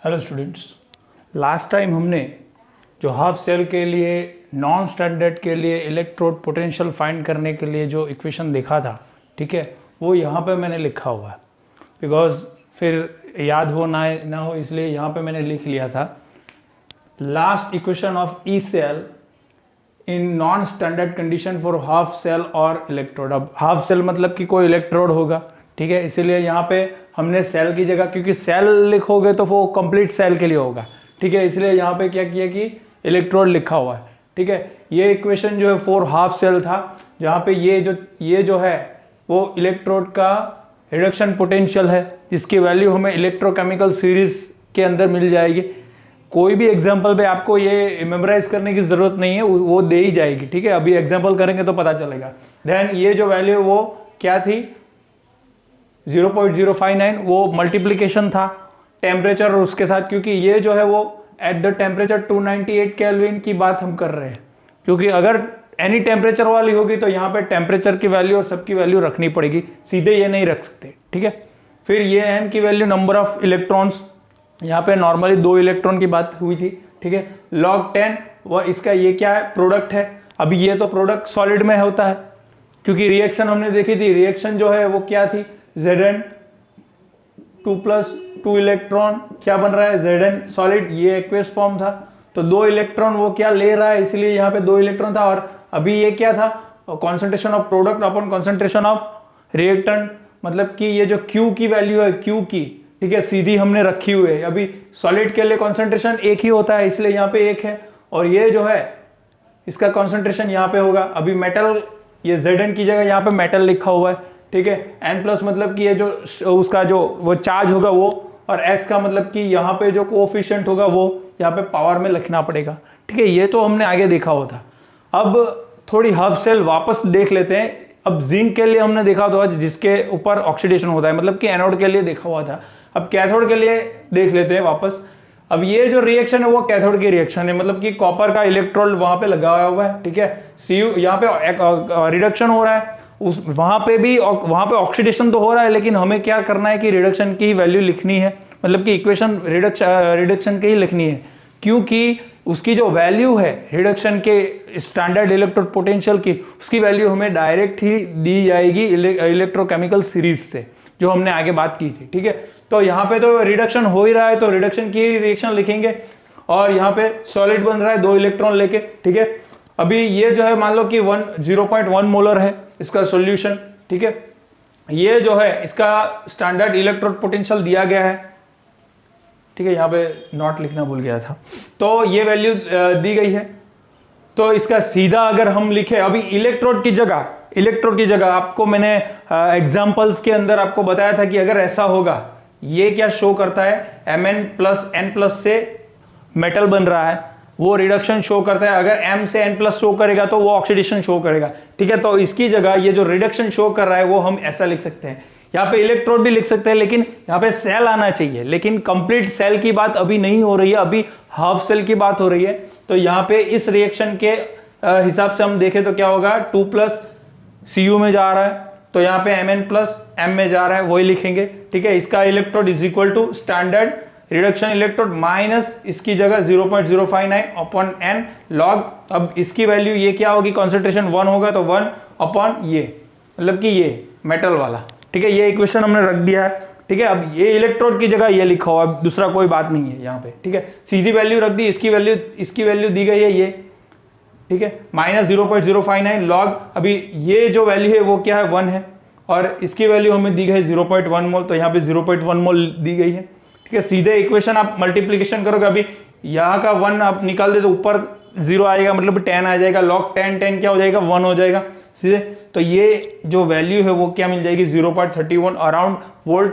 Hello students, last time हमने जो half cell के लिए नॉन स्टैंडर्ड के लिए इलेक्ट्रोड पोटेंशियल फाइंड करने के लिए जो इक्वेशन देखा था, ठीक है, वो यहाँ पे मैंने लिखा हुआ है बिकॉज फिर याद हो ना हो इसलिए यहाँ पे मैंने लिख लिया था। Last equation of E cell in non standard condition for half cell और इलेक्ट्रोड। अब हाफ सेल मतलब कि कोई इलेक्ट्रोड होगा, ठीक है, इसीलिए यहाँ पे हमने सेल की जगह, क्योंकि सेल लिखोगे तो वो कंप्लीट सेल के लिए होगा, ठीक है, इसलिए यहाँ पे क्या किया कि इलेक्ट्रोड लिखा हुआ है, ठीक है। ये इक्वेशन जो है फॉर हाफ सेल था, जहाँ पे ये जो है वो इलेक्ट्रोड का रिडक्शन पोटेंशियल है, जिसकी वैल्यू हमें इलेक्ट्रोकेमिकल सीरीज के अंदर मिल जाएगी। कोई भी एग्जाम्पल पे आपको ये मेमोराइज करने की जरूरत नहीं है, वो दे ही जाएगी, ठीक है। अभी एग्जाम्पल करेंगे तो पता चलेगा। देन ये जो वैल्यू वो क्या थी 0.059, वो मल्टीप्लीकेशन था टेम्परेचर और उसके साथ, क्योंकि ये जो है वो एट द टेम्परेचर 298 केल्विन की बात हम कर रहे हैं, क्योंकि अगर एनी टेम्परेचर वाली होगी तो यहाँ पे टेम्परेचर की वैल्यू और सबकी वैल्यू रखनी पड़ेगी, सीधे ये नहीं रख सकते, ठीक है। फिर ये एन की वैल्यू नंबर ऑफ इलेक्ट्रॉन्स, यहाँ पे नॉर्मली 2 इलेक्ट्रॉन की बात हुई थी, ठीक है। log 10 वो इसका ये क्या है, प्रोडक्ट है। अभी ये तो प्रोडक्ट सॉलिड में होता है, क्योंकि रिएक्शन हमने देखी थी, रिएक्शन जो है वो क्या थी, Zn 2+2 इलेक्ट्रॉन क्या बन रहा है, Zn सॉलिड, ये एक्वेस फॉर्म था, तो 2 इलेक्ट्रॉन वो क्या ले रहा है, इसलिए यहाँ पे 2 इलेक्ट्रॉन था। और अभी ये क्या था, concentration of product upon concentration of reactant, मतलब कि ये जो Q की वैल्यू है, Q की, ठीक है, सीधी हमने रखी हुई है। अभी सॉलिड के लिए कॉन्सेंट्रेशन एक ही होता है, इसलिए यहाँ पे 1 है, और ये जो है इसका कॉन्सेंट्रेशन यहाँ पे होगा। अभी मेटल, ये Zn की जगह यहाँ पे मेटल लिखा हुआ है, ठीक है। n+ मतलब कि ये जो उसका जो वो चार्ज होगा वो, और x का मतलब कि यहाँ पे जो कोएफिशिएंट होगा वो यहाँ पे पावर में लिखना पड़ेगा, ठीक है। ये तो हमने आगे देखा हुआ था। अब थोड़ी हाफ सेल वापस देख लेते हैं। अब जिंक के लिए हमने देखा था जिसके ऊपर ऑक्सीडेशन होता है, मतलब कि एनोड के लिए देखा हुआ था। अब कैथोड के लिए देख लेते हैं वापस। अब ये जो रिएक्शन है वो कैथोड की रिएक्शन है, मतलब कि कॉपर का इलेक्ट्रोड वहां पे लगाया हुआ है, ठीक है। Cu यहाँ पे रिडक्शन हो रहा है, उस वहां पे ऑक्सीडेशन तो हो रहा है, लेकिन हमें क्या करना है कि रिडक्शन की वैल्यू लिखनी है, मतलब कि इक्वेशन रिडक्शन की ही लिखनी है, क्योंकि उसकी जो वैल्यू है रिडक्शन के स्टैंडर्ड इलेक्ट्रोड पोटेंशियल की, उसकी वैल्यू हमें डायरेक्ट ही दी जाएगी इलेक्ट्रोकेमिकल सीरीज से, जो हमने आगे बात की थी, ठीक है। तो यहाँ पे तो रिडक्शन हो ही रहा है, तो रिडक्शन की रिएक्शन लिखेंगे, और यहाँ पे सॉलिड बन रहा है 2 इलेक्ट्रॉन लेके, ठीक है। अभी ये जो है मान लो कि 0.1 मोलर है इसका सॉल्यूशन, ठीक है। ये जो है इसका स्टैंडर्ड इलेक्ट्रोड पोटेंशियल दिया गया है, ठीक है, यहाँ पे नॉट लिखना भूल गया था, तो ये वैल्यू दी गई है। तो इसका सीधा अगर हम लिखे, अभी इलेक्ट्रोड की जगह आपको मैंने एग्जांपल्स के अंदर आपको बताया था कि अगर ऐसा होगा, ये क्या शो करता है, Mn+n+ से मेटल बन रहा है, वो रिडक्शन शो करता है। अगर M से n+ शो करेगा तो वो ऑक्सीडेशन शो करेगा, ठीक है। तो इसकी जगह ये जो रिडक्शन शो कर रहा है वो हम ऐसा लिख सकते हैं। यहाँ पे इलेक्ट्रोड भी लिख सकते हैं, लेकिन यहाँ पे सेल आना चाहिए, लेकिन कंप्लीट सेल की बात अभी नहीं हो रही है, अभी हाफ सेल की बात हो रही है। तो यहाँ पे इस रिएक्शन के हिसाब से हम देखें तो क्या होगा, 2+ Cu में जा रहा है, तो यहाँ पे Mn+m में जा रहा है, वही लिखेंगे, ठीक है। इसका electrode is equal to standard reduction electrode minus इसकी जगह 0.059 अपॉन n log, अब इसकी वैल्यू ये क्या होगी, कॉन्सेंट्रेशन 1 होगा तो 1 अपॉन ये, मतलब कि ये मेटल वाला, ठीक है। ये इक्वेशन हमने रख दिया है, ठीक है। अब ये इलेक्ट्रोड की जगह ये लिखा हुआ है, दूसरा कोई बात नहीं है यहाँ पे, ठीक है। सीधी वैल्यू रख दी, इसकी वैल्यू दी गई है ये, ठीक है, माइनस 0.059 log। अभी ये जो वैल्यू है वो क्या है, 1 है, और इसकी वैल्यू हमें दी गई 0.1 मोल, तो यहाँ पे 0.1 मोल दी गई है, ठीक है। सीधे इक्वेशन आप मल्टीप्लीकेशन करोगे, अभी यहाँ का 1 आप निकाल दे तो ऊपर 0 आएगा, मतलब 10 आ जाएगा, log 10 क्या हो जाएगा, 1 हो जाएगा सीधे। तो ये जो वैल्यू है वो क्या मिल जाएगी, 0.31 अराउंड वोल्ट।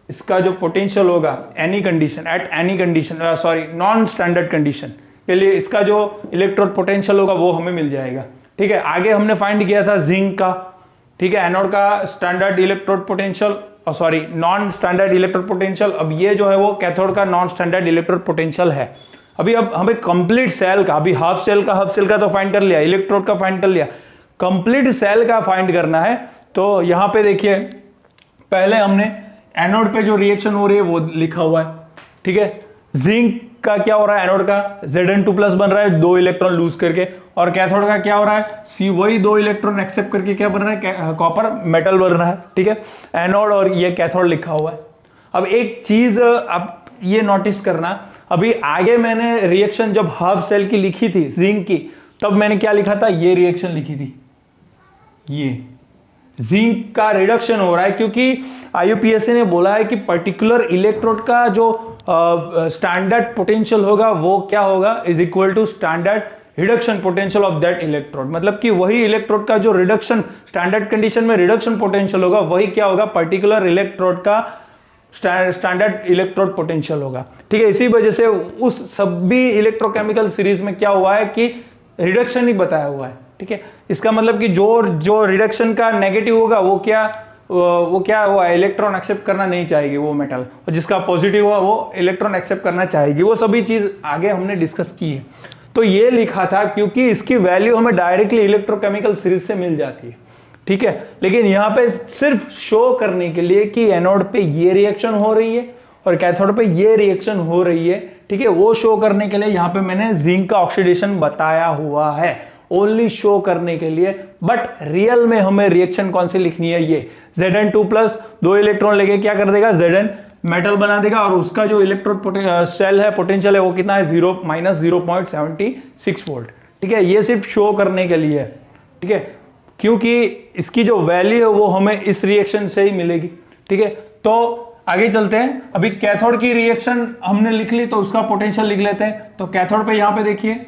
इसका जो पोटेंशियल होगा any condition, sorry non standard condition के लिए, इसका जो इलेक्ट्रोड पोटेंशियल होगा वो हमें मिल जाएगा, ठीक है। आगे हमने फाइंड किया था जिंक का, ठीक है, एनोड का standard electrode potential, sorry non standard electrode potential. अब ये जो है वो कैथोड का नॉन स्टैंडर्ड इलेक्ट्रोड पोटेंशियल है। अभी अब हमें कंप्लीट सेल का, अभी हाफ सेल का तो फाइंड कर लिया, इलेक्ट्रोड का फाइंड कर लिया, कंप्लीट सेल का फाइंड करना है। तो यहाँ पे देखिए, पहले हमने एनोड पे जो रिएक्शन हो रही है वो लिखा हुआ है, ठीक है। जिंक का क्या हो रहा है, एनोड का Zn2+ बन रहा है 2 इलेक्ट्रॉन लूज करके, और कैथोड का क्या हो रहा है, सी वही 2 इलेक्ट्रॉन एक्सेप्ट करके क्या बन रहा है, कॉपर मेटल बन रहा है। ठीक है, एनोड और ये कैथोड लिखा हुआ है। अब एक चीज आप ये नोटिस करना, अभी आगे मैंने रिएक्शन जब हाफ सेल की लिखी थी जिंक की, तब मैंने क्या लिखा था, ये रिएक्शन लिखी थी, ये जिंक का रिडक्शन हो रहा है, क्योंकि आईयूपीएससी ने बोला है कि पर्टिकुलर इलेक्ट्रोड का जो स्टैंडर्ड पोटेंशियल होगा वो क्या होगा, is equal to standard reduction potential of that electrode. मतलब कि वही इलेक्ट्रोड का जो रिडक्शन स्टैंडर्ड कंडीशन में रिडक्शन पोटेंशियल होगा वही क्या होगा, पर्टिकुलर इलेक्ट्रोड का स्टैंडर्ड इलेक्ट्रोड पोटेंशियल होगा। ठीक है, इसी वजह से उस सभी इलेक्ट्रोकेमिकल सीरीज में क्या हुआ है कि रिडक्शन ही बताया हुआ है। ठीक है, इसका मतलब कि जो रिडक्शन का नेगेटिव होगा वो क्या हुआ, इलेक्ट्रॉन एक्सेप्ट करना नहीं चाहेगी वो मेटल, और जिसका पॉजिटिव हुआ वो इलेक्ट्रॉन एक्सेप्ट करना चाहेगी। वो सभी चीज आगे हमने डिस्कस की है। तो ये लिखा था क्योंकि इसकी वैल्यू हमें डायरेक्टली इलेक्ट्रोकेमिकल सीरीज से मिल जाती है। ठीक है, लेकिन यहां पे सिर्फ शो करने के लिए कि एनोड पे ये रिएक्शन हो रही है और कैथोड पे ये रिएक्शन हो रही है, ठीक है, वो शो करने के लिए यहां पे मैंने जिंक का ऑक्सीडेशन बताया हुआ है, ओनली शो करने के लिए। बट रियल में हमें रिएक्शन कौन सी लिखनी है, ये Zn2+ 2 इलेक्ट्रॉन लेके क्या कर देगा, Zn मेटल बना देगा, और उसका जो इलेक्ट्रोड सेल है पोटेंशियल है वो कितना है, -0.76 वोल्ट। ठीक है, ये सिर्फ शो करने के लिए है। ठीक है, क्योंकि इसकी जो वैल्यू है वो हमें इस रिएक्शन से ही मिलेगी। ठीक है, तो आगे चलते हैं। अभी कैथोड की रिएक्शन हमने लिख ली तो उसका पोटेंशियल लिख लेते हैं। तो कैथोड पे यहां पे देखिए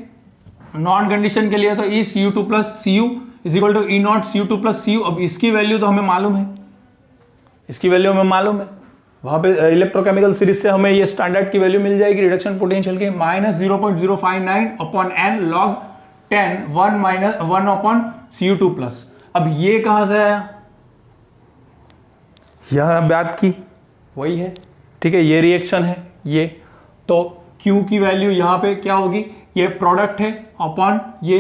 नॉन कंडीशन के लिए तो ECU2+ Cu is equal to E0 Cu2+ Cu। अब इसकी वैल्यू तो हमें मालूम है, इसकी वैल्यू हमें मालूम है, वहां पे इलेक्ट्रोकेमिकल सीरीज से हमें ये स्टैंडर्ड की वैल्यू मिल जाएगी रिडक्शन पोटेंशियल की, -0.059/n log 10 1/Cu2+। अब ये कहां से आया, यह बात की वही है। ठीक है, ये रिएक्शन है ये, तो Q की वैल्यू यहां पे क्या होगी, ये प्रोडक्ट है अपॉन ये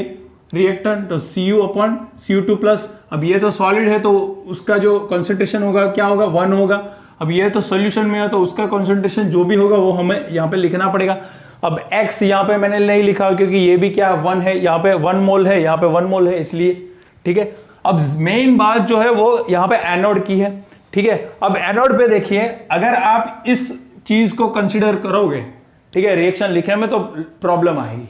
रिएक्टेंट, तो Cu/Cu2+। अब ये तो सॉलिड है तो उसका जो कंसंट्रेशन होगा क्या होगा, 1 होगा। अब ये तो सॉल्यूशन में है तो उसका कंसंट्रेशन जो भी होगा वो हमें यहाँ पे लिखना पड़ेगा। अब X यहाँ पे मैंने नहीं लिखा क्योंकि ये भी क्या 1 है, यहाँ पे 1 मोल है, यहाँ पे 1 मोल है, इसलिए। ठीक है, अब मेन बात जो है वो यहाँ पे एनोड की है। ठीक है, अब एनोड पे देखिए, अगर आप इस चीज को कंसिडर करोगे, ठीक है, रिएक्शन लिखने में तो प्रॉब्लम आएगी।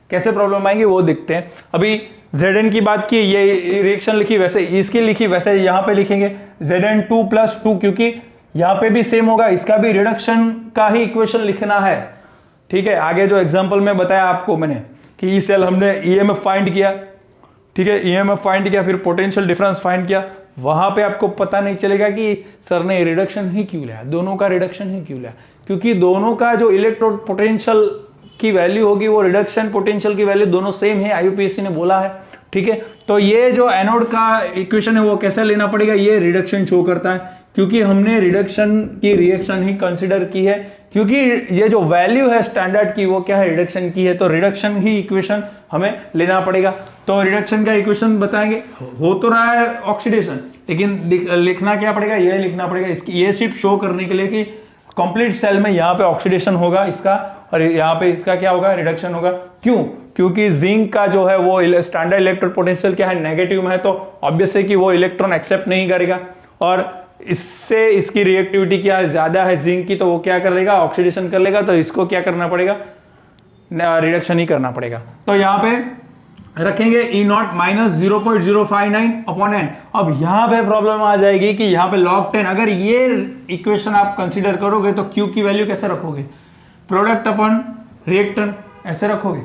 कैसे प्रॉब्लम आएगी वो देखते हैं। अभी Zn की बात की, ये रिएक्शन लिखी, वैसे इसकी लिखी, वैसे यहां पे लिखेंगे Zn2+2, क्योंकि यहां पे भी सेम होगा, इसका भी रिडक्शन का ही इक्वेशन लिखना है। ठीक है, आगे जो एग्जांपल में बताया आपको मैंने कि इस सेल हमने ईएमएफ फाइंड किया, ठीक है, ईएमएफ फाइंड किया, फिर पोटेंशियल डिफरेंस फाइंड किया, वहां पे आपको पता नहीं चलेगा कि सर ने रिडक्शन ही क्यों लिया, दोनों का रिडक्शन ही क्यों लिया, क्योंकि दोनों का जो इलेक्ट्रोड पोटेंशियल की वैल्यू होगी वो रिडक्शन पोटेंशियल की वैल्यू दोनों सेम है, आईयूपीएससी ने बोला है। ठीक है, तो ये जो एनोड का इक्वेशन है वो कैसे लेना पड़ेगा, ये रिडक्शन शो करता है, क्योंकि हमने रिडक्शन की रिएक्शन ही कंसिडर की है, क्योंकि ये जो वैल्यू है स्टैंडर्ड की वो क्या है, रिडक्शन की है, तो रिडक्शन ही इक्वेशन हमें लेना पड़ेगा। तो रिडक्शन का इक्वेशन बताएंगे, हो तो रहा है ऑक्सीडेशन, लेकिन लिखना क्या पड़ेगा, ये लिखना पड़ेगा इसकी, ये सिर्फ शो करने के लिए कि कंप्लीट सेल में यहाँ पे ऑक्सीडेशन होगा इसका, और यहाँ पे इसका क्या होगा, रिडक्शन होगा। क्यों, क्योंकि जिंक का जो है वो स्टैंडर्ड इलेक्ट्रोड पोटेंशियल क्या है, नेगेटिव में है, तो ऑब्वियस है कि वो इलेक्ट्रॉन एक्सेप्ट नहीं करेगा, और इससे इसकी रिएक्टिविटी क्या ज्यादा है जिंक की, तो वो क्या कर लेगा, ऑक्सीडेशन कर लेगा, तो इसको क्या करना पड़ेगा, रिडक्शन ही करना पड़ेगा। तो यहाँ पे रखेंगे E0 -0.059/n। अब यहां पे प्रॉब्लम आ जाएगी कि यहाँ पे log 10, अगर ये इक्वेशन आप कंसीडर करोगे तो Q की वैल्यू कैसे रखोगे, प्रोडक्ट अपॉन रिएक्टेंट ऐसे रखोगे,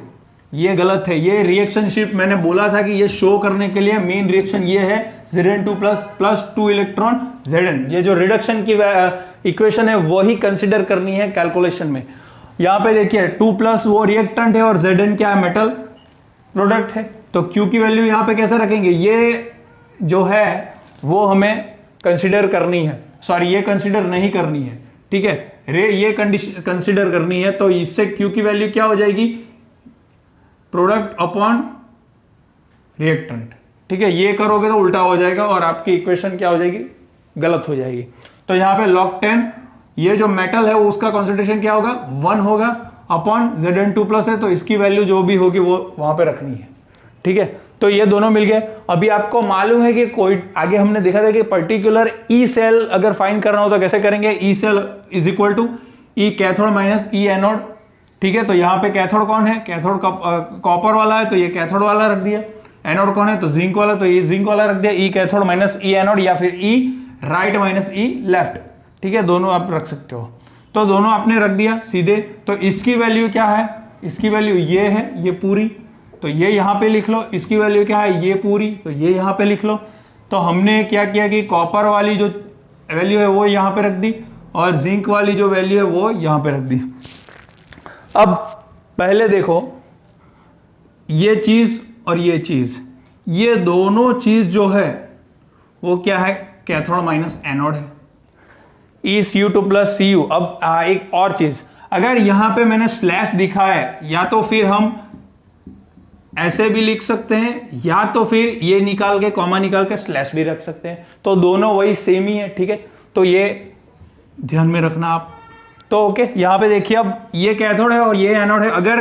ये गलत है। ये रिएक्शनशिप मैंने बोला था कि ये शो करने के लिए मेन रिएक्शन ये है Zn2+ 2 इलेक्ट्रॉन Zn, ये जो रिडक्शन की इक्वेशन है वही कंसिडर करनी है कैलकुलेशन में। यहाँ पे देखिए 2+ वो रिएक्टेंट है और Zn क्या है, मेटल प्रोडक्ट है, तो Q की वैल्यू यहाँ पे कैसे रखेंगे, ये जो है वो हमें कंसिडर करनी है, सॉरी ये कंसिडर नहीं करनी है। ठीक है, ये कंडीशन कंसिडर करनी है, तो इससे Q की वैल्यू क्या हो जाएगी, प्रोडक्ट अपॉन रिएक्टेंट। ठीक है, ये करोगे तो उल्टा हो जाएगा और आपकी इक्वेशन क्या हो जाएगी, गलत हो जाएगी। तो यहाँ पे log 10 ये जो मेटल है वो उसका कॉन्सेंट्रेशन क्या होगा 1 होगा अपॉन Zn2+ है, तो इसकी वैल्यू जो भी होगी वो वहां पे रखनी है। ठीक है, तो ये दोनों मिल गए। अभी आपको मालूम है कि कोई आगे हमने देखा था कि पर्टिकुलर ई सेल अगर फाइंड करना हो तो कैसे करेंगे, E cell is equal to E cathode minus E anode. ठीक है, तो यहाँ पे कैथोड कौन है, कैथोड कॉपर वाला है तो ये कैथोड वाला रख दिया, एनोड कौन है तो जिंक वाला, तो ये जिंक वाला रख दिया, ई कैथोड माइनस ई एनोड या फिर ई राइट माइनस ई लेफ्ट। ठीक है, दोनों आप रख सकते हो, तो दोनों आपने रख दिया सीधे। तो इसकी वैल्यू क्या है, इसकी वैल्यू ये है, ये पूरी, तो ये यहां पे लिख लो। इसकी वैल्यू क्या है, ये पूरी, तो ये यहां पे लिख लो। तो हमने क्या किया कि कॉपर वाली जो वैल्यू है वो यहां पे रख दी और जिंक वाली जो वैल्यू है वो यहां पे रख दी। अब पहले देखो ये चीज और ये चीज, ये दोनों चीज जो है वो क्या है, कैथोड माइनस एनोड है, ECU2+ Cu। अब एक और चीज, अगर यहां पे मैंने स्लैश दिखा है, या तो फिर हम ऐसे भी लिख सकते हैं या तो फिर ये निकाल के कॉमा निकाल के स्लैश भी रख सकते हैं, तो दोनों वही सेम ही है। ठीक है, तो ये ध्यान में रखना आप। तो ओके, यहां पे देखिए अब ये कैथोड है और ये एनोड है, अगर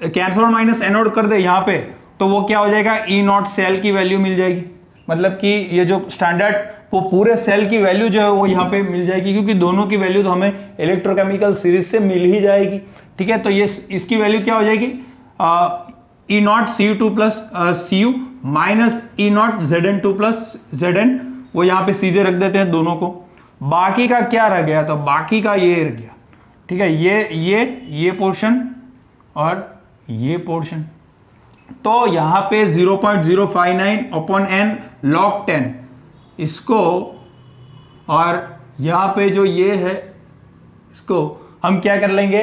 कैथोड माइनस एनोड कर दे यहां पे तो वो क्या हो जाएगा, E0 सेल की वैल्यू मिल जाएगी, मतलब कि ये जो स्टैंडर्ड वो पूरे सेल की वैल्यू जो है वो यहाँ पे मिल जाएगी, क्योंकि दोनों की वैल्यू तो हमें इलेक्ट्रोकेमिकल सीरीज से मिल ही जाएगी। ठीक है, तो ये इसकी वैल्यू क्या हो जाएगी, E0 Cu2+ Cu minus E0 Zn2+ Zn, वो यहाँ पे सीधे रख देते हैं दोनों को। बाकी का क्या रह गया, तो बाकी का ये रह गया। ठीक है, ये पोर्शन और ये पोर्शन, तो यहाँ पे 0.059 अपॉन n log 10 इसको, और यहां पे जो ये है इसको हम क्या कर लेंगे,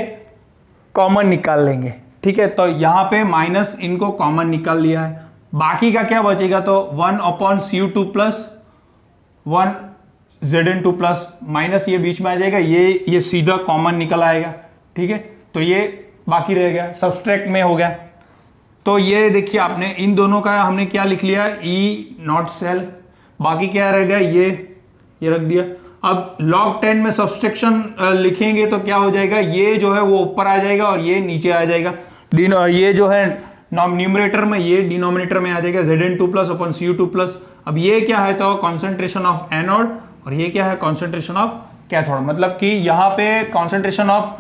कॉमन निकाल लेंगे। ठीक है, तो यहां पे माइनस इनको कॉमन निकाल लिया है, बाकी का क्या बचेगा, तो 1 अपॉन Cu2+ 1 Zn2+ माइनस ये बीच में आ जाएगा, ये सीधा कॉमन निकल आएगा। ठीक है, तो ये बाकी रह गया, सब्सट्रैक्ट में हो गया। तो ये देखिए आपने इन दोनों का हमने क्या लिख लिया, E0 सेल, बाकी क्या रह गया, ये रख दिया। अब log 10 में सब्सट्रैक्शन लिखेंगे तो क्या हो जाएगा, ये जो है वो ऊपर आ जाएगा और ये नीचे आ जाएगा। ये जो है न्यूमरेटर में, ये डिनोमिनेटर में आ जाएगा Zn2+ अपॉन Cu2+। अब ये क्या है, तो कॉन्सेंट्रेशन ऑफ एनोड, और ये क्या है, कॉन्सेंट्रेशन ऑफ कैथोड। मतलब कि यहाँ पे कॉन्सेंट्रेशन ऑफ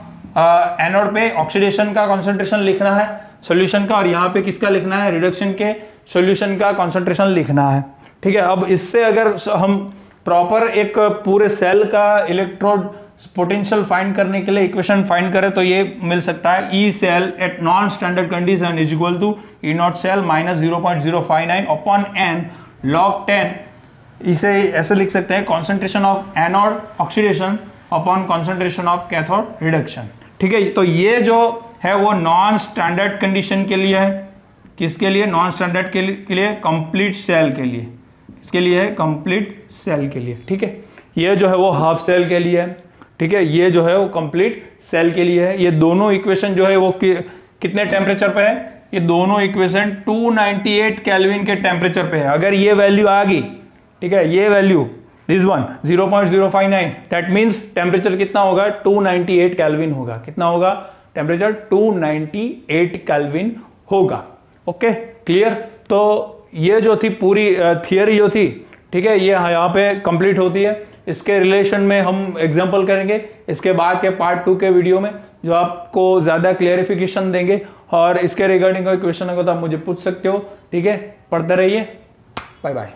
एनोड पे ऑक्सीडेशन का कॉन्सेंट्रेशन लिखना है सॉल्यूशन का, और यहाँ पे किसका लिखना है, रिडक्शन के सॉल्यूशन का कॉन्सेंट्रेशन लिखना है। ठीक है, अब इससे अगर हम प्रॉपर एक पूरे सेल का इलेक्ट्रोड पोटेंशियल फाइंड करने के लिए इक्वेशन फाइंड करें तो ये मिल सकता है, E cell at non standard condition is equal to E0 cell minus 0.059 upon n log 10। इसे ऐसे लिख सकते हैं, concentration of anode oxidation upon concentration of cathode reduction. ठीक है, तो ये जो है वो नॉन स्टैंडर्ड कंडीशन के लिए है, किसके लिए, नॉन स्टैंडर्ड के लिए कंप्लीट सेल के लिए, इसके लिए है कंप्लीट सेल के लिए। ठीक है, ये जो है वो हाफ सेल के लिए है। ठीक है, ये जो है वो कंप्लीट सेल के लिए है। ये दोनों इक्वेशन जो है वो कितने टेम्परेचर पे है, ये दोनों इक्वेशन 298 केल्विन के टेम्परेचर पे है। अगर ये वैल्यू आ गई, ठीक है, ये value this one 0.059, that means temperature कितना होगा, 298 केल्विन होगा। कितना होगा टेम्परेचर, 298 केल्विन होगा। Okay, clear. तो ये जो थी पूरी थियरी जो थी, ठीक है, ये यहाँ पे कंप्लीट होती है। इसके रिलेशन में हम एग्जांपल करेंगे इसके बाद के पार्ट 2 के वीडियो में, जो आपको ज्यादा क्लियरिफिकेशन देंगे, और इसके रिगार्डिंग कोई क्वेश्चन हो तो आप मुझे पूछ सकते हो। ठीक है, पढ़ते रहिए, bye bye.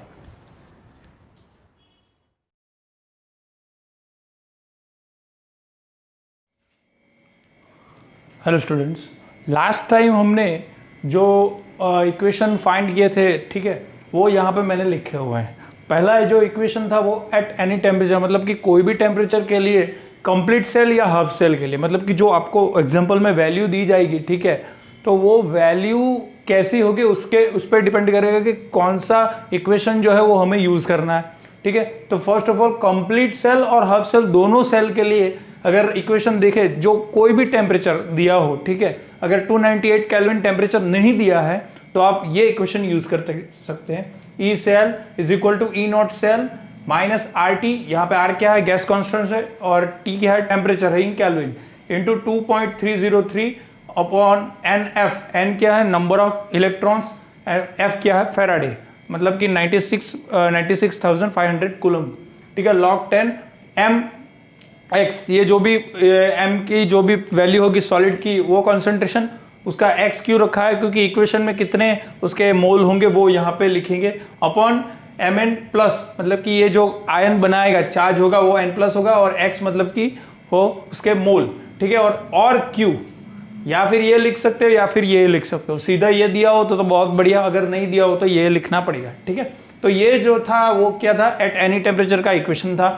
Hello students, last time हमने जो इक्वेशन फाइंड किए थे, ठीक है, वो यहाँ पे मैंने लिखे हुए हैं। पहला जो इक्वेशन था वो एट एनी टेम्परेचर, मतलब कि कोई भी टेम्परेचर के लिए कंप्लीट सेल या हाफ सेल के लिए, मतलब कि जो आपको एग्जांपल में वैल्यू दी जाएगी, ठीक है, तो वो वैल्यू कैसी होगी उस पर डिपेंड करेगा कि कौन सा इक्वेशन जो है वो हमें यूज करना है। ठीक है, तो first of all complete cell और हाफ सेल दोनों सेल के लिए अगर इक्वेशन देखे जो कोई भी टेम्परेचर दिया हो, ठीक है, अगर 298 केल्विन टेम्परेचर नहीं दिया है तो आप ये इक्वेशन यूज कर सकते हैं, E cell is equal to E0 cell minus R T, यहाँ पे आर क्या है गैस कॉन्स्टेंट है और टी क्या है टेम्परेचर है in Kelvin, into 2.303 upon N F, N क्या है नंबर ऑफ इलेक्ट्रॉन्स, एफ क्या है फैराडे, मतलब कि 96,500 कूलम, ठीक है, log 10 एम एक्स, ये जो भी एम की जो भी वैल्यू होगी सॉलिड की वो कॉन्सेंट्रेशन, उसका एक्स क्यों रखा है क्योंकि इक्वेशन में कितने उसके मोल होंगे वो यहाँ पे लिखेंगे, अपॉन एम एन प्लस, मतलब कि ये जो आयन बनाएगा चार्ज होगा वो एन प्लस होगा, और एक्स मतलब कि हो उसके मोल, ठीक है, और क्यू, या फिर ये लिख सकते हो या फिर ये लिख सकते हो, सीधा ये दिया हो तो बहुत बढ़िया, अगर नहीं दिया हो तो ये लिखना पड़ेगा, ठीक है। तो ये जो था वो क्या था, एट एनी टेम्परेचर का इक्वेशन था।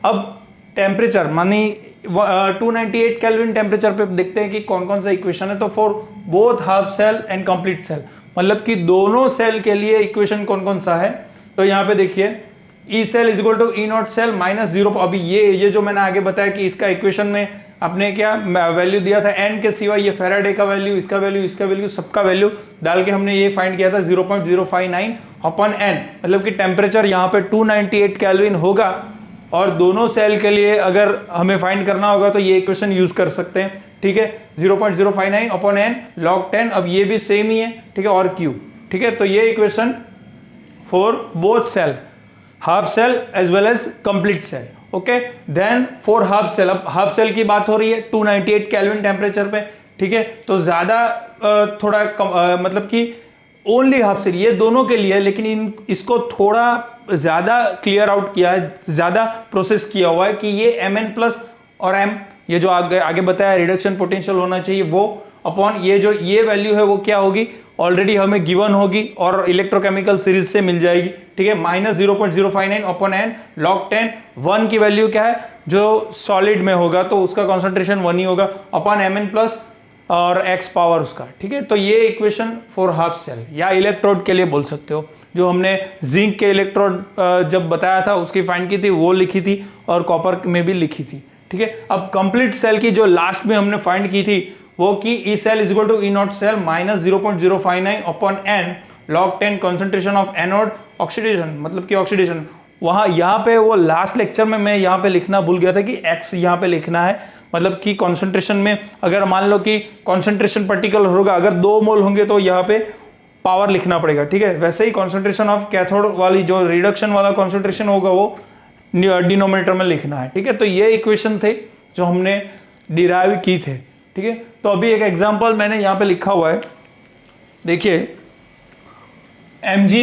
अब टेम्परेचर मानी 298 केल्विन टेम्परेचर पे देखते हैं कि कौन कौन सा इक्वेशन है। तो for both half cell and complete cell, मतलब कि दोनों सेल के लिए इक्वेशन कौन कौन सा है, तो यहाँ पे देखिए E cell is equal to E nought cell minus 0, अभी ये जो मैंने आगे बताया कि इसका इक्वेशन में आपने क्या वैल्यू दिया था एन के सिवा, ये फैराडे का वैल्यू, इसका वैल्यू, सबका वैल्यू डाल के हमने ये फाइंड किया था 0.059 अपॉन एन, मतलब कि टेम्परेचर यहाँ पे 298 केल्विन होगा, और दोनों सेल के लिए अगर हमें फाइंड करना होगा तो ये इक्वेशन यूज कर सकते हैं, ठीक है, 0.059 अपॉन एन log 10, अब ये भी सेम ही है, ठीक है, और क्यू, ठीक है। तो ये equation for both cell, half cell as well as complete cell, okay. Then for half cell, अब हाफ सेल की बात हो रही है 298 केल्विन टेम्परेचर पे, ठीक है, तो ज्यादा थोड़ा मतलब कि ओनली हाफ सेल ये दोनों के लिए, लेकिन इसको थोड़ा ज्यादा क्लियर आउट किया है, ज्यादा प्रोसेस किया हुआ है कि ये एम एन प्लस और एम, ये जो आगे बताया रिडक्शन पोटेंशियल होना चाहिए वो, अपॉन ये जो ये वैल्यू है वो क्या होगी, ऑलरेडी हमें गिवन होगी और इलेक्ट्रोकेमिकल सीरीज से मिल जाएगी, ठीक है, माइनस 0.059 अपॉन एन log 10, 1 की वैल्यू क्या है जो सॉलिड में होगा तो उसका कॉन्सेंट्रेशन 1 ही होगा, अपॉन एम एन प्लस और एक्स पावर उसका, ठीक है। तो ये इक्वेशन फॉर हाफ सेल या इलेक्ट्रोड के लिए बोल सकते हो, जो हमने जिंक के इलेक्ट्रोड जब बताया था उसकी फाइंड की थी वो लिखी थी, और कॉपर में भी लिखी थी, ठीक है। अब कंप्लीट सेल की जो लास्ट में हमने फाइंड की थी वो की E cell is equal to E nought cell minus 0.059 upon n log 10 concentration of anode oxidation, मतलब कि ऑक्सीडेशन, वहां यहाँ पे वो लास्ट लेक्चर में मैं यहाँ पे लिखना भूल गया था कि एक्स यहाँ पे लिखना है, मतलब कि कॉन्सेंट्रेशन में अगर मान लो कि कॉन्सेंट्रेशन पर्टिकुलर होगा, अगर 2 मोल होंगे तो यहाँ पे पावर लिखना पड़ेगा, ठीक है। वैसे ही कॉन्सेंट्रेशन ऑफ कैथोड वाली जो रिडक्शन वाला कॉन्सेंट्रेशन होगा वो डिनोमिनेटर में लिखना है, ठीक है। तो ये इक्वेशन थे जो हमने डिराइव की थे, ठीक है। तो अभी एक एग्जांपल मैंने यहाँ पे लिखा हुआ है, देखिए Mg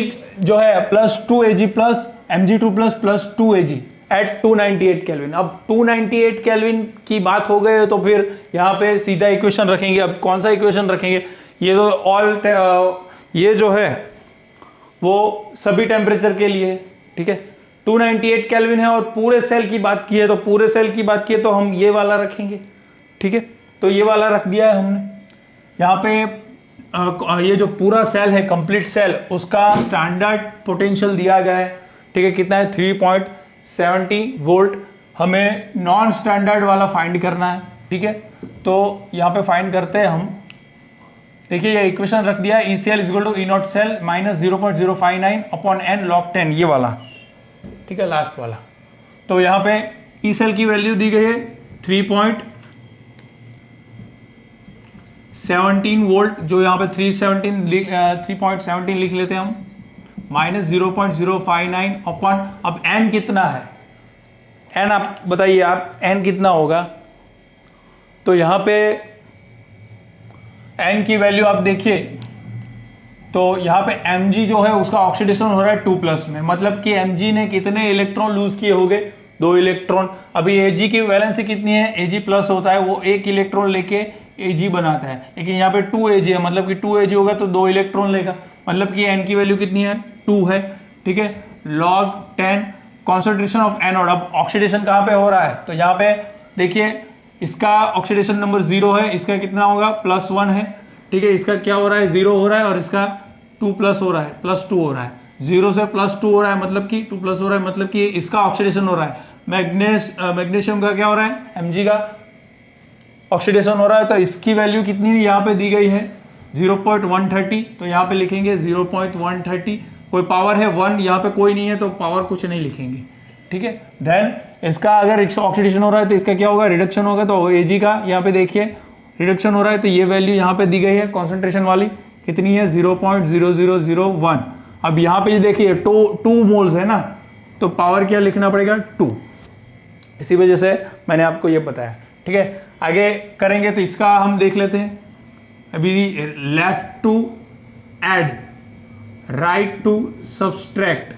जो है plus 2Ag plus Mg2 plus 2Ag at 298 kelvin. अब 298 केल्विन की बात हो गई तो फिर यहाँ पे सीधा इक्वेशन रखेंगे। अब कौन सा इक्वेशन रखेंगे, ये तो ये जो है वो सभी टेम्परेचर के लिए, ठीक है। 298 केल्विन है और पूरे सेल की बात की है, तो पूरे सेल की बात की है तो हम ये वाला रखेंगे, ठीक है। तो ये वाला रख दिया है हमने यहाँ पे। ये जो पूरा सेल है कंप्लीट सेल, उसका स्टैंडर्ड पोटेंशियल दिया गया है, ठीक है, कितना है 3.70 वोल्ट। हमें नॉन स्टैंडर्ड वाला फाइंड करना है, ठीक है। तो यहाँ पे फाइंड करते हैं हम, देखिए ये इक्वेशन रख दिया है, E cell is equal to E nought cell minus 0.059 upon n log 10, ये वाला, ठीक है, लास्ट वाला। तो यहाँ पे ई सेल की वैल्यू दी गई है 3.17 वोल्ट, जो यहाँ पे 3.17 लिख लेते हैं हम, माइनस 0.059 अपॉन, अब एन कितना है, एन आप बताइए आप एन कितना होगा। तो यहाँ पे एन की वैल्यू आप देखिए, तो यहाँ पे Mg जो है उसका ऑक्सीडेशन हो रहा है 2+ में, मतलब कि Mg ने कितने इलेक्ट्रॉन लूज किए होंगे, 2 इलेक्ट्रॉन। अभी Ag की वैलेंसी कितनी है, Ag प्लस होता है, वो 1 इलेक्ट्रॉन लेके Ag बनाता है, लेकिन यहाँ पे 2Ag है, मतलब कि 2Ag होगा तो 2 इलेक्ट्रॉन लेगा, मतलब कि N की वैल्यू कितनी है 2 है, ठीक है। log 10 कॉन्सेंट्रेशन ऑफ एनोड, अब ऑक्सीडेशन कहाँ पे हो रहा है, तो यहाँ पे देखिए इसका ऑक्सीडेशन नंबर 0 है, इसका कितना होगा +1 है, ठीक है। इसका क्या हो रहा है 0 हो रहा है और इसका 2+ हो रहा है, +2 हो रहा है, 0 से +2 हो रहा है, मतलब कि 2+ हो रहा है, मतलब कि इसका ऑक्सीडेशन हो रहा है। मैग्नीशियम का क्या हो रहा है, Mg का ऑक्सीडेशन हो रहा है, तो इसकी वैल्यू कितनी यहाँ पे दी गई है 0.130, तो यहाँ पे लिखेंगे 0.130, कोई पावर है 1, यहाँ पे कोई नहीं है तो पावर कुछ नहीं लिखेंगे, ठीक है। देन इसका अगर ऑक्सीडेशन हो रहा है तो इसका क्या होगा, रिडक्शन होगा। तो Ag का यहाँ पे देखिए रिडक्शन हो रहा है, तो ये वैल्यू यहाँ पे दी गई है कॉन्सेंट्रेशन वाली, कितनी है 0.0001। अब यहाँ पे देखिए 2 मोल्स है ना, तो पावर क्या लिखना पड़ेगा 2, इसी वजह से मैंने आपको ये बताया। ठीक है, आगे करेंगे तो इसका हम देख लेते हैं। अभी left to add, right to subtract,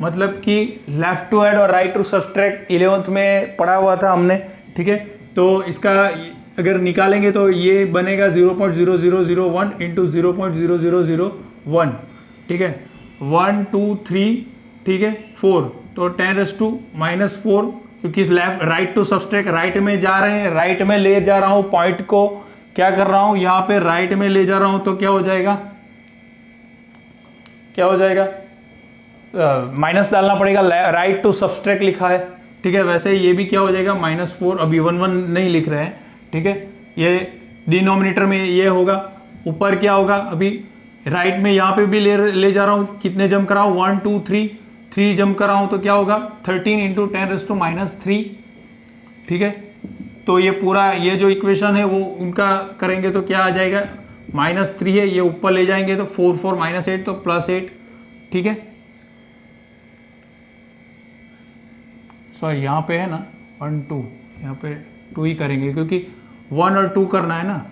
मतलब कि लेफ्ट टू ऐड और राइट टू सब्सट्रैक्ट 11th में पढ़ा हुआ था हमने। ठीक है, तो इसका अगर निकालेंगे तो ये बनेगा 0.0001 इंटू 0.0001। ठीक है, 1 2 3, ठीक है 4, तो 10⁻⁻⁴, क्योंकि left right to subtract right में जा रहे हैं, राइट में ले जा रहा हूं पॉइंट को, क्या कर रहा हूं यहाँ पे राइट में ले जा रहा हूं, तो क्या हो जाएगा, क्या हो जाएगा, माइनस डालना पड़ेगा, राइट टू सब्सट्रैक्ट लिखा है। ठीक है, वैसे ये भी क्या हो जाएगा -4, अभी 1 1 नहीं लिख रहे हैं। ठीक है, ये डिनोमिनेटर में ये होगा, ऊपर क्या होगा, अभी राइट में यहाँ पे भी ले जा रहा हूँ, कितने जम कराऊँ 1 2 3 जम कराऊँ, तो क्या होगा 13 इंटू 10⁻⁻3। ठीक है, तो ये पूरा ये जो इक्वेशन है वो उनका करेंगे तो क्या आ जाएगा, -3 है, ये ऊपर ले जाएंगे तो 4 4 -8 तो +8। ठीक है, सॉरी यहाँ पे है ना 1 2, यहाँ पे 2 ही करेंगे क्योंकि 1 और 2 करना है ना,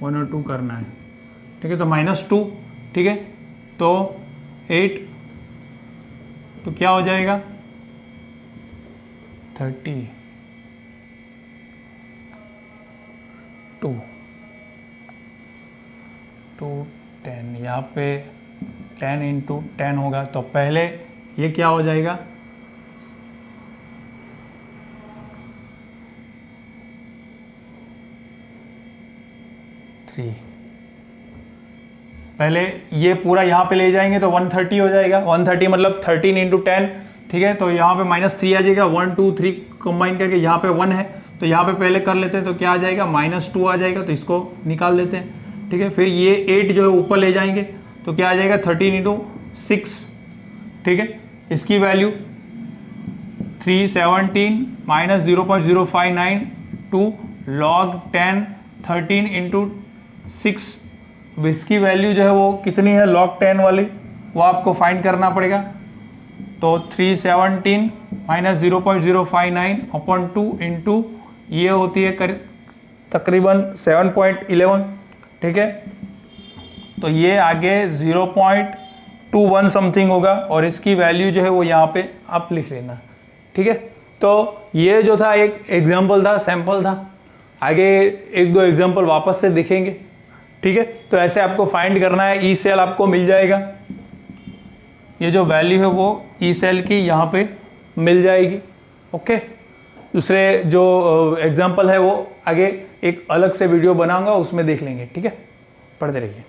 1 और 2 करना है। ठीक है, तो -2, ठीक है, तो 8, तो क्या हो जाएगा 30 2 10, यहाँ पे 10 इंटू 10 होगा, तो पहले ये क्या हो जाएगा 3, पहले ये पूरा यहाँ पे ले जाएंगे तो 130 हो जाएगा, 130 मतलब 13 इंटू 10। ठीक है, तो यहाँ पे -3 आ जाएगा, 1 2 3 कंबाइन करके, यहाँ पे 1 है तो यहाँ पे पहले कर लेते हैं, तो क्या आ जाएगा -2 आ जाएगा, तो इसको निकाल देते हैं। ठीक है, फिर ये 8 जो है ऊपर ले जाएंगे तो क्या आ जाएगा 13 इंटू 6। ठीक है, इसकी वैल्यू 317 -0.0592 log 10 13 इंटू 6। अब इसकी वैल्यू जो है वो कितनी है log 10 वाली, वो आपको फाइंड करना पड़ेगा। तो 317 -0.059/2 इंटू ये होती है तकरीबन 7.11। ठीक है, तो ये आगे 0.21 समथिंग होगा, और इसकी वैल्यू जो है वो यहाँ पे आप लिख लेना। ठीक है, तो ये जो था एक एग्जाम्पल था, सैंपल था, आगे 1-2 एग्जाम्पल वापस से देखेंगे। ठीक है, तो ऐसे आपको फाइंड करना है, ई सेल आपको मिल जाएगा, ये जो वैल्यू है वो ई सेल की यहाँ पे मिल जाएगी। ओके, दूसरे जो एग्जाम्पल है वो आगे एक अलग से वीडियो बनाऊंगा, उसमें देख लेंगे। ठीक है, पढ़ते रहिए।